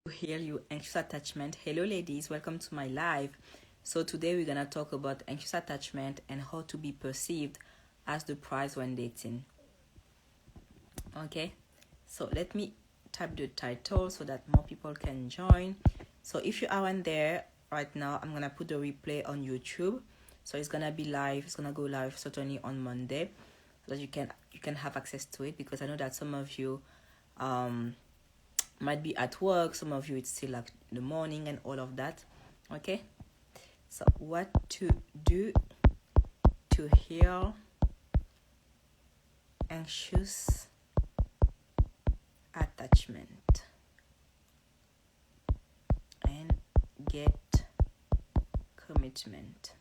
Heal you anxious attachment. Hello ladies, welcome to my live. So today we're gonna talk about anxious attachment and how to be perceived as the prize when dating. Okay, so let me type the title so that more people can join. So if you aren't there right now, I'm gonna put the replay on YouTube. So it's gonna be live, it's gonna go live certainly on Monday so that you can have access to it, because I know that some of you might be at work, some of you it's still like the morning and all of that. Okay, so what to do to heal anxious attachment and get commitment.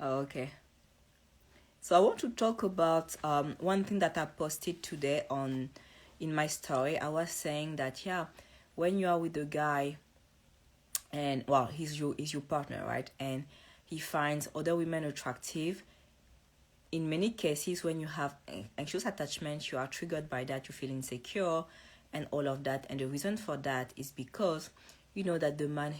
Okay, so I want to talk about one thing that I posted today in my story. I was saying that when you are with a guy and he's your partner, right? And he finds other women attractive. In many cases, when you have anxious attachment, you are triggered by that. You feel insecure and all of that. And the reason for that is because you know that the man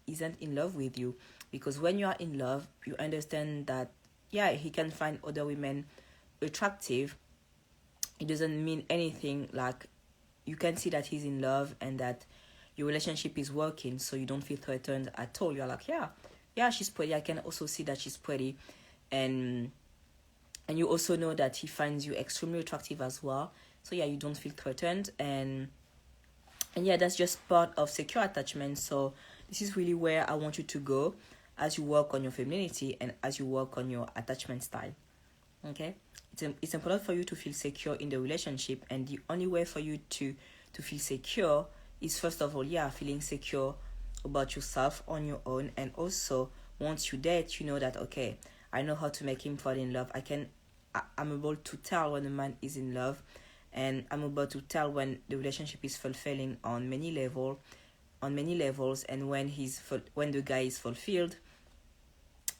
isn't in love with you. Because when you are in love, you understand that he can find other women attractive. It doesn't mean anything. Like, you can see that he's in love and that your relationship is working, so you don't feel threatened at all. You're like, she's pretty. I can also see that she's pretty, and you also know that he finds you extremely attractive as well. So you don't feel threatened, and that's just part of secure attachment. So this is really where I want you to go as you work on your femininity and as you work on your attachment style. Okay, it's important for you to feel secure in the relationship, and the only way for you to feel secure is, first of all, feeling secure about yourself on your own. And also, once you date, you know that, okay, I know how to make him fall in love. I'm able to tell when a man is in love, and I'm able to tell when the relationship is fulfilling on many levels, and when the guy is fulfilled.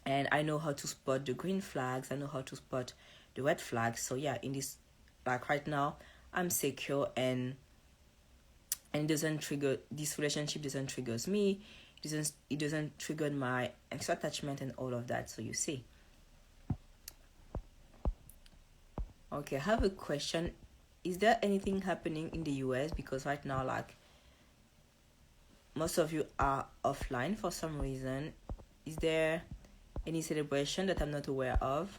And I know how to spot the green flags. I know how to spot the red flags. So in this, like right now, I'm secure, and this relationship doesn't trigger me. It doesn't trigger my anxious attachment and all of that. So you see. Okay, I have a question. Is there anything happening in the US? Because right now, like, most of you are offline for some reason. Is there any celebration that I'm not aware of?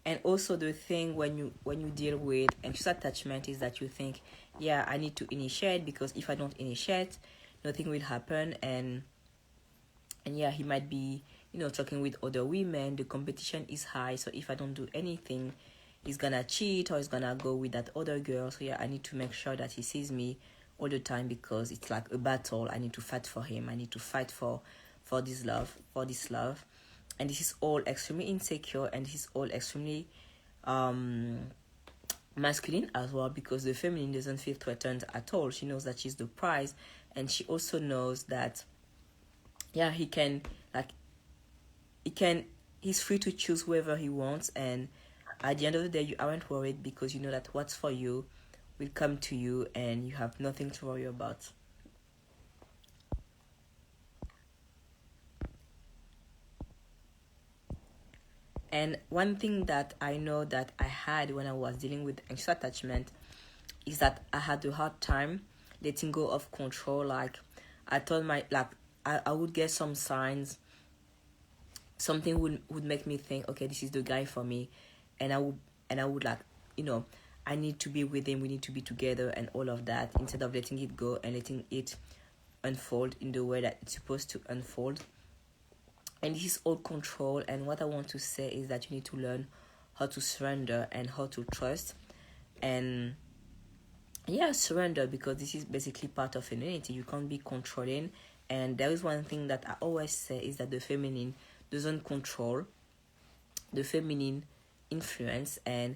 And also, the thing when you deal with anxious attachment is that you think, I need to initiate, because if I don't initiate, nothing will happen. And he might be, talking with other women. The competition is high, so if I don't do anything, he's gonna cheat or he's gonna go with that other girl. So I need to make sure that he sees me all the time, because it's like a battle. I need to fight for him. I need to fight for this love, and this is all extremely insecure, and this is all extremely masculine as well, because the feminine doesn't feel threatened at all. She knows that she's the prize, and she also knows that he's free to choose whoever he wants, and at the end of the day, you aren't worried, because you know that what's for you will come to you, and you have nothing to worry about. And one thing that I know that I had when I was dealing with anxious attachment is that I had a hard time letting go of control. Like, I told I would get some signs, something would make me think, okay, this is the guy for me, and I would I need to be with him, we need to be together and all of that, instead of letting it go and letting it unfold in the way that it's supposed to unfold. And this is all control, and what I want to say is that you need to learn how to surrender and how to trust, and surrender, because this is basically part of femininity. You can't be controlling. And there is one thing that I always say is that the feminine doesn't control, the feminine influence, and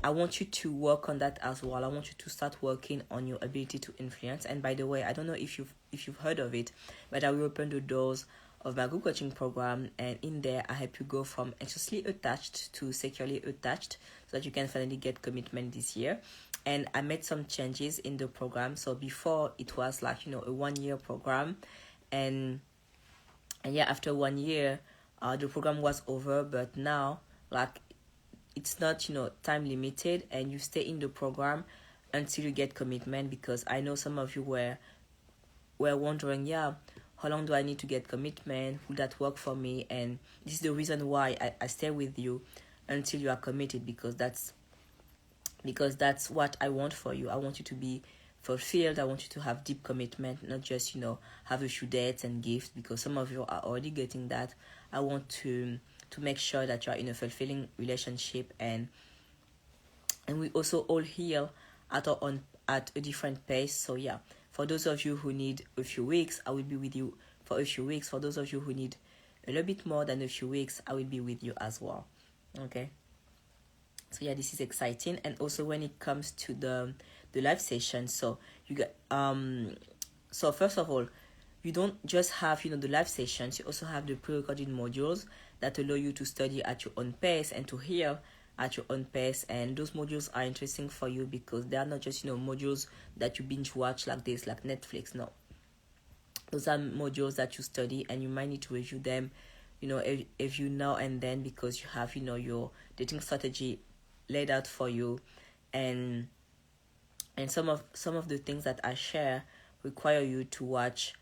I want you to work on that as well. I want you to start working on your ability to influence. And by the way, I don't know if you've heard of it, but I will open the doors of my group coaching program, and in there I help you go from anxiously attached to securely attached, so that you can finally get commitment this year. And I made some changes in the program. So before, it was like, a 1-year program, and yeah, after 1 year, the program was over. But now, like, it's not, time limited, and you stay in the program until you get commitment. Because I know some of you were wondering, yeah, how long do I need to get commitment? Will that work for me? And this is the reason why I stay with you until you are committed, because that's what I want for you. I want you to be fulfilled. I want you to have deep commitment, not just, have a few dates and gifts, because some of you are already getting that. I want to make sure that you are in a fulfilling relationship, and we also all heal at a different pace. So yeah, for those of you who need a few weeks, I will be with you for a few weeks. For those of you who need a little bit more than a few weeks, I will be with you as well. Okay. So yeah, this is exciting. And also when it comes to the live session, so you get so first of all, you don't just have the live sessions. You also have the pre-recorded modules that allow you to study at your own pace and to heal at your own pace. And those modules are interesting for you because they are not just modules that you binge watch like this, like Netflix. No, those are modules that you study, and you might need to review them if you now and then, because you have your dating strategy laid out for you. And some of the things that I share require you to watch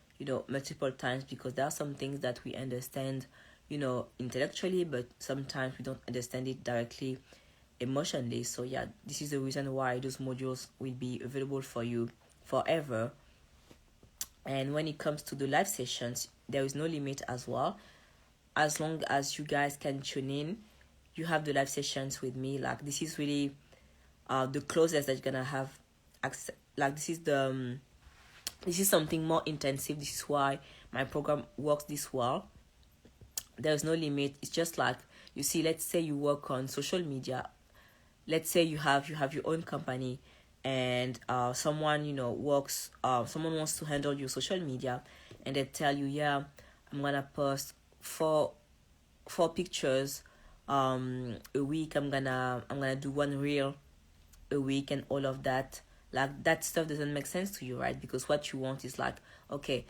multiple times, because there are some things that we understand intellectually, but sometimes we don't understand it directly emotionally. So yeah, this is the reason why those modules will be available for you forever. And when it comes to the live sessions, there is no limit as well. As long as you guys can tune in, you have the live sessions with me. Like, this is really the closest that you're gonna have access. Like, this is something more intensive. This is why my program works this well. There's no limit. It's just like, you see, let's say you work on social media. Let's say you have your own company, and someone someone wants to handle your social media, and they tell you, yeah, I'm gonna post four pictures a week. I'm gonna do one reel a week, and all of that. Like, that stuff doesn't make sense to you, right? Because what you want is like, okay,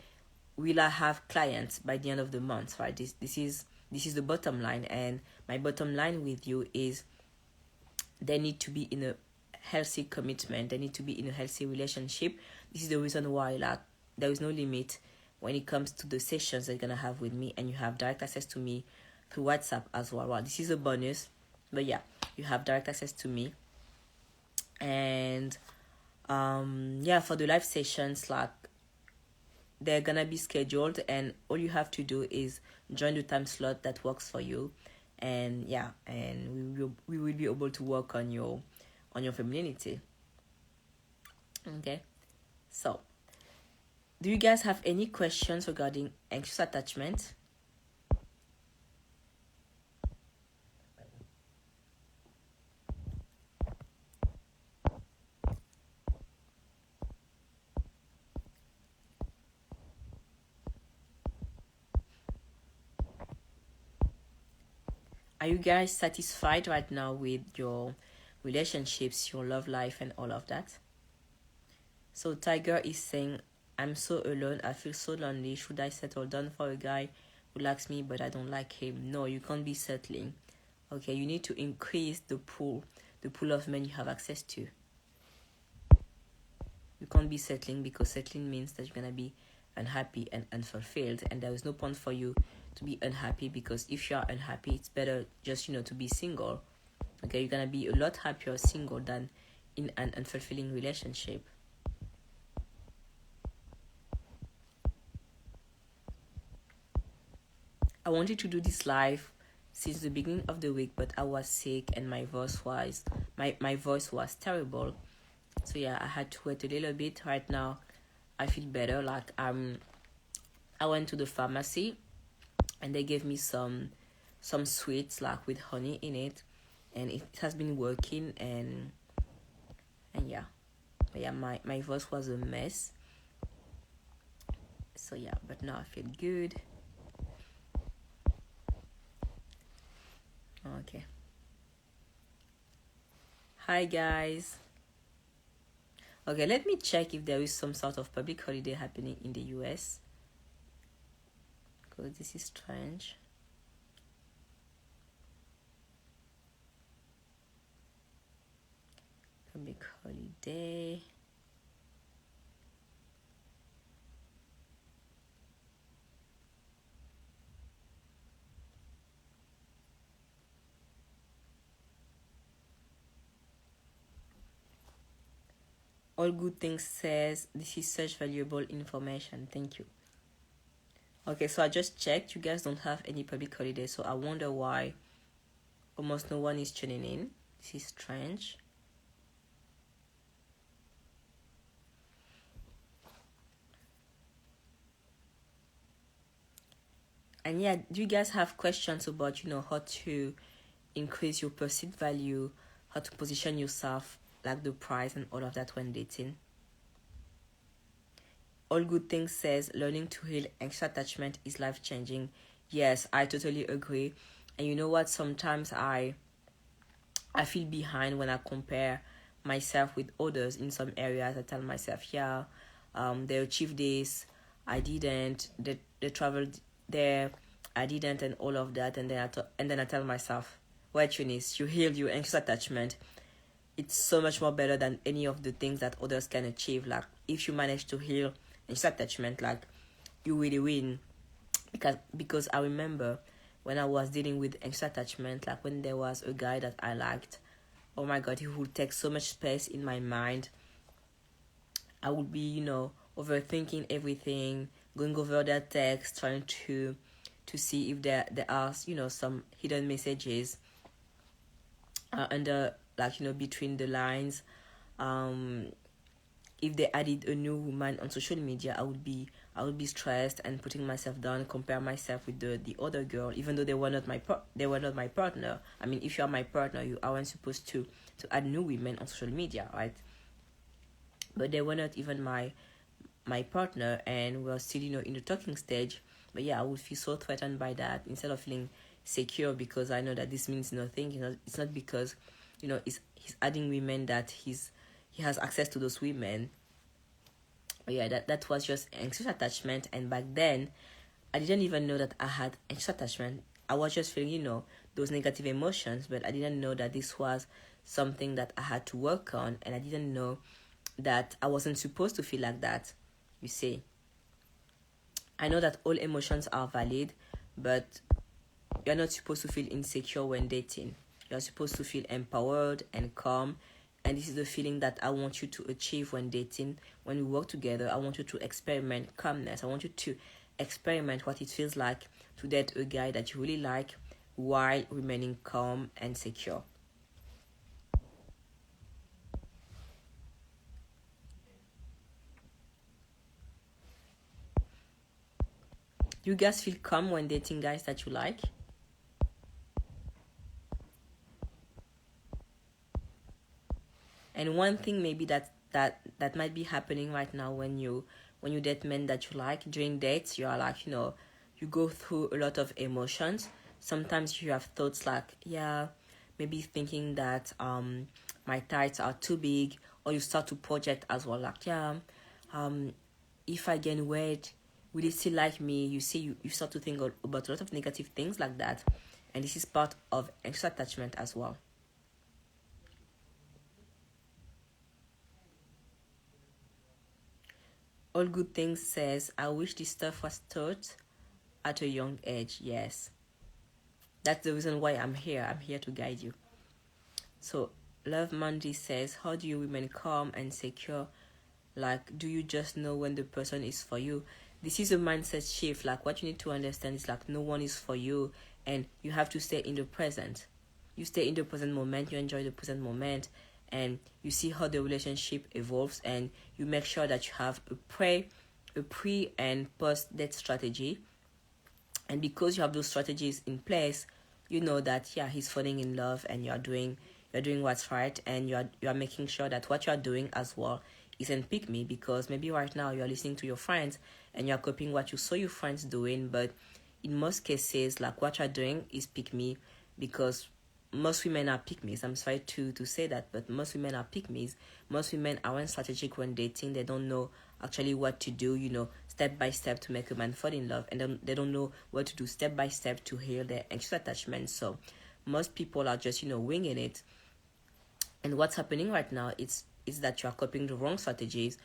will I have clients by the end of the month, right? This is the bottom line. And my bottom line with you is, they need to be in a healthy commitment. They need to be in a healthy relationship. This is the reason why, like, there is no limit when it comes to the sessions that you're gonna have with me, and you have direct access to me through WhatsApp as well. Well, this is a bonus, but yeah, you have direct access to me. And for the live sessions, like, they're gonna be scheduled, and all you have to do is join the time slot that works for you. And we will be able to work on your femininity. Okay, so do you guys have any questions regarding anxious attachment? Are you guys satisfied right now with your relationships, your love life, and all of that? So Tiger is saying, I'm so alone. I feel so lonely. Should I settle down for a guy who likes me but I don't like him? No, you can't be settling. Okay, you need to increase the pool of men you have access to. You can't be settling, because settling means that you're gonna be unhappy and unfulfilled, and there is no point for you to be unhappy, because if you are unhappy, it's better just to be single. Okay, you're gonna be a lot happier single than in an unfulfilling relationship. I wanted to do this live since the beginning of the week, but I was sick and my voice was terrible. So yeah, I had to wait a little bit. Right now, I feel better. Like, I went to the pharmacy, and they gave me some sweets, like, with honey in it, and it has been working. And yeah, but yeah, my voice was a mess. So yeah, but now I feel good. Okay. Hi guys. Okay, let me check if there is some sort of public holiday happening in the US, because this is strange. Public holiday. All good things says this is such valuable information. Thank you. Okay, so I just checked. You guys don't have any public holiday, so I wonder why almost no one is tuning in. This is strange. And yeah, do you guys have questions about how to increase your perceived value, how to position yourself, like the price and all of that when dating? All good things says learning to heal anxious attachment is life changing. Yes, I totally agree. And you know what? Sometimes I feel behind when I compare myself with others in some areas. I tell myself, yeah, they achieved this, I didn't. They traveled there, I didn't, and all of that. And then I tell myself, wait, Eunice, you healed your anxious attachment. It's so much more better than any of the things that others can achieve. Like if you manage to heal anxious attachment, like you really win. Because I remember when I was dealing with anxious attachment, like when there was a guy that I liked, oh my god, he would take so much space in my mind. I would be, overthinking everything, going over their text, trying to see if there are, some hidden messages under, like, between the lines. Um, if they added a new woman on social media, I would be stressed and putting myself down, compare myself with the other girl, even though they were not my partner. I mean, if you are my partner, you aren't supposed to add new women on social media, right? But they were not even my partner, and we're still in the talking stage. But yeah, I would feel so threatened by that instead of feeling secure, because I know that this means nothing. It's not because he's adding women that he has access to those women. But yeah, that was just anxious attachment. And back then I didn't even know that I had anxious attachment. I was just feeling those negative emotions, but I didn't know that this was something that I had to work on, and I didn't know that I wasn't supposed to feel like that. You see, I know that all emotions are valid, but you're not supposed to feel insecure when dating. You're supposed to feel empowered and calm. And this is the feeling that I want you to achieve when dating. When we work together, I want you to experiment calmness. I want you to experiment what it feels like to date a guy that you really like while remaining calm and secure. You guys feel calm when dating guys that you like? And one thing maybe that might be happening right now when you date men that you like, during dates you are like, you go through a lot of emotions. Sometimes you have thoughts like, yeah, maybe thinking that my tights are too big, or you start to project as well, like, yeah, um if I gain weight, will he still like me? You see, you start to think about a lot of negative things like that. And this is part of anxious attachment as well. All good things says, I wish this stuff was taught at a young age. Yes. That's the reason why I'm here. I'm here to guide you. So, Love Mandy says, how do you remain calm and secure? Like, do you just know when the person is for you? This is a mindset shift. Like, what you need to understand is like, no one is for you, and you have to stay in the present. You stay in the present moment, you enjoy the present moment, and you see how the relationship evolves, and you make sure that you have a pre and post date strategy. And because you have those strategies in place, you know that yeah, he's falling in love, and you're doing what's right, and you're making sure that what you're doing as well isn't pick me, because maybe right now you're listening to your friends and you're copying what you saw your friends doing, but in most cases, like, what you're doing is pick me, because most women are pick me's. I'm sorry to say that, but most women are pick me's. Most women aren't strategic when dating. They don't know actually what to do, step by step to make a man fall in love, and then they don't know what to do step by step to heal their anxious attachment. So most people are just winging it, and what's happening right now is that you are copying the wrong strategies.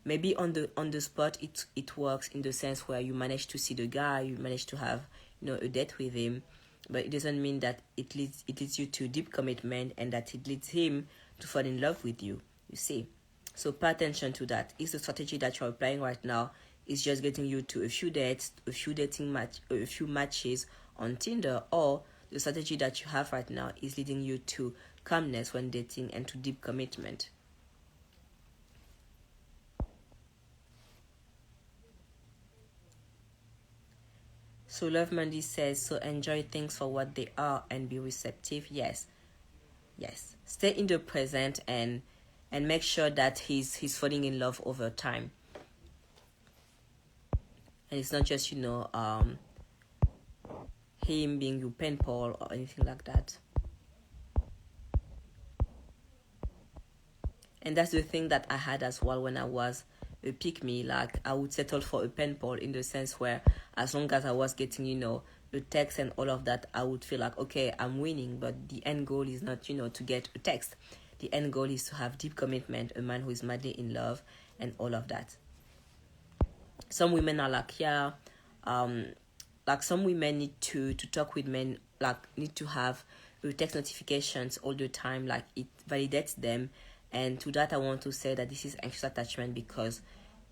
Maybe on the spot it works, in the sense where you manage to see the guy, you manage to have a date with him, but it doesn't mean that it leads you to deep commitment, and that it leads him to fall in love with you. You see, so pay attention to that. Is the strategy that you're applying right now is just getting you to a few dates, a few matches on Tinder, or the strategy that you have right now is leading you to calmness when dating and to deep commitment? So Love Mandy says, so enjoy things for what they are and be receptive. Yes, yes. Stay in the present, and make sure that he's falling in love over time, and it's not just him being your pen pal or anything like that. And that's the thing that I had as well when I was a pick me. Like, I would settle for a pen pal, in the sense where, as long as I was getting, a text and all of that, I would feel like, okay, I'm winning. But the end goal is not, to get a text. The end goal is to have deep commitment, a man who is madly in love, and all of that. Some women are like, yeah, like, some women need to talk with men, like, need to have text notifications all the time, like, it validates them. And to that, I want to say that this is anxious attachment, because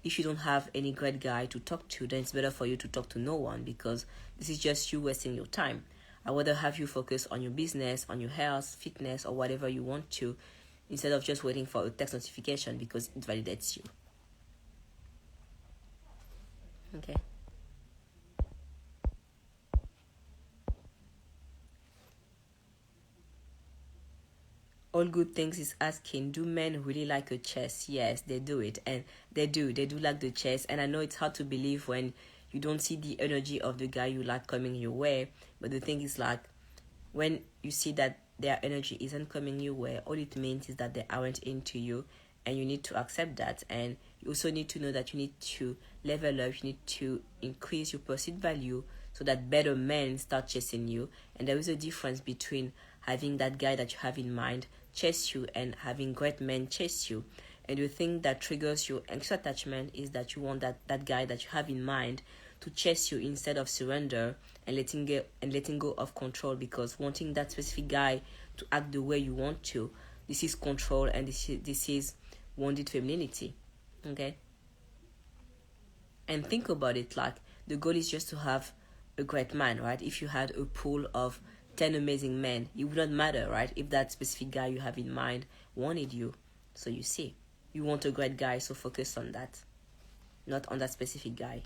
if you don't have any great guy to talk to, then it's better for you to talk to no one, because this is just you wasting your time. I would rather have you focus on your business, on your health, fitness, or whatever you want to, instead of just waiting for a text notification, because it validates you. Okay. All good things is asking, do men really like a chess? Yes, they do it, and they do like the chess. And I know it's hard to believe when you don't see the energy of the guy you like coming your way, but the thing is, like, when you see that their energy isn't coming your way, all it means is that they aren't into you, and you need to accept that. And you also need to know that you need to level up, you need to increase your perceived value, so that better men start chasing you. And there is a difference between having that guy that you have in mind chase you and having great men chase you. And the thing that triggers your anxious attachment is that you want that guy that you have in mind to chase you, instead of surrender and letting go of control, because wanting that specific guy to act the way you want to, this is control, and this is wounded femininity. Okay. And think about it, like, the goal is just to have a great man, right? If you had a pool of 10 amazing men, it would not matter, right, if that specific guy you have in mind wanted you. So you see, you want a great guy, so focus on that, not on that specific guy.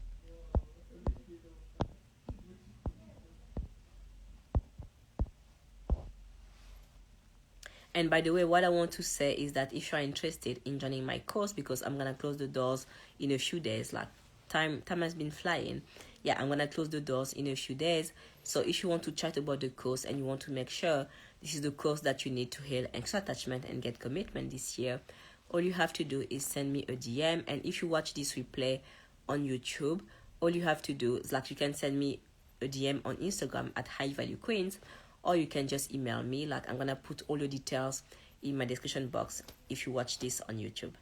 And by the way, what I want to say is that if you're interested in joining my course, because I'm gonna close the doors in a few days, like, time has been flying. Yeah, I'm gonna close the doors in a few days. So if you want to chat about the course, and you want to make sure this is the course that you need to heal anxious attachment and get commitment this year, all you have to do is send me a DM. And if you watch this replay on YouTube, all you have to do is, like, you can send me a DM on Instagram at High Value Queens, or you can just email me. Like, I'm gonna put all the details in my description box if you watch this on YouTube.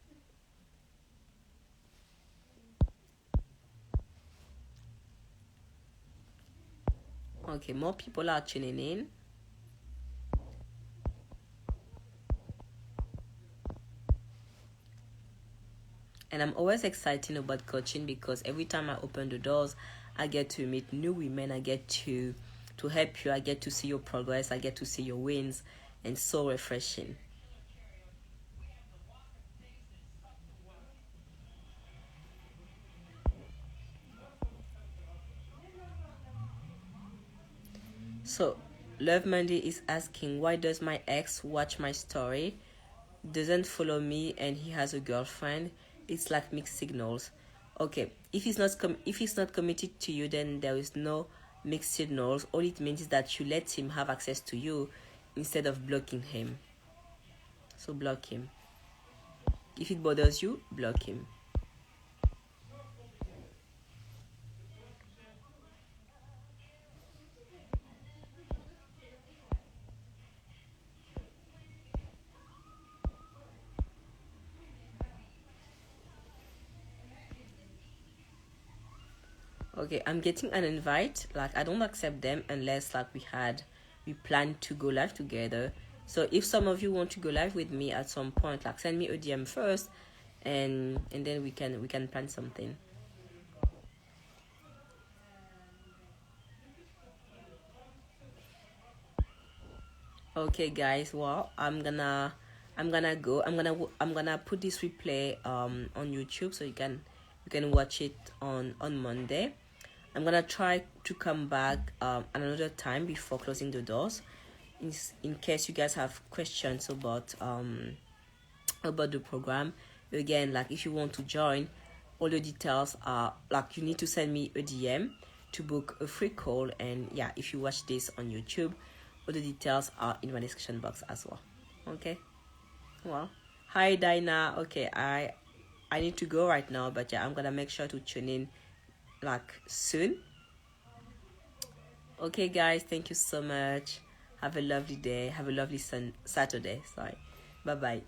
Okay, more people are tuning in. And I'm always excited about coaching, because every time I open the doors, I get to meet new women. I get to help you. I get to see your progress. I get to see your wins, and so refreshing. So Love Monday is asking, why does my ex watch my story, doesn't follow me, and he has a girlfriend? It's like mixed signals. Okay, if he's not committed to you, then there is no mixed signals. All it means is that you let him have access to you instead of blocking him. So block him. If it bothers you, block him. Okay, I'm getting an invite. Like, I don't accept them unless like we plan to go live together. So if some of you want to go live with me at some point, like send me a DM first, and then we can plan something. Okay, guys. Well, I'm gonna put this replay on YouTube, so you can watch it on Monday. I'm gonna try to come back another time before closing the doors, in case you guys have questions about the program. Again, like if you want to join, all the details are like you need to send me a DM to book a free call. And yeah, if you watch this on YouTube, all the details are in my description box as well. Okay. Well, hi Dinah. Okay, I need to go right now, but yeah, I'm gonna make sure to tune in like soon. Okay, guys, thank you so much. Have a lovely day. Have a lovely Saturday. Sorry. Bye bye.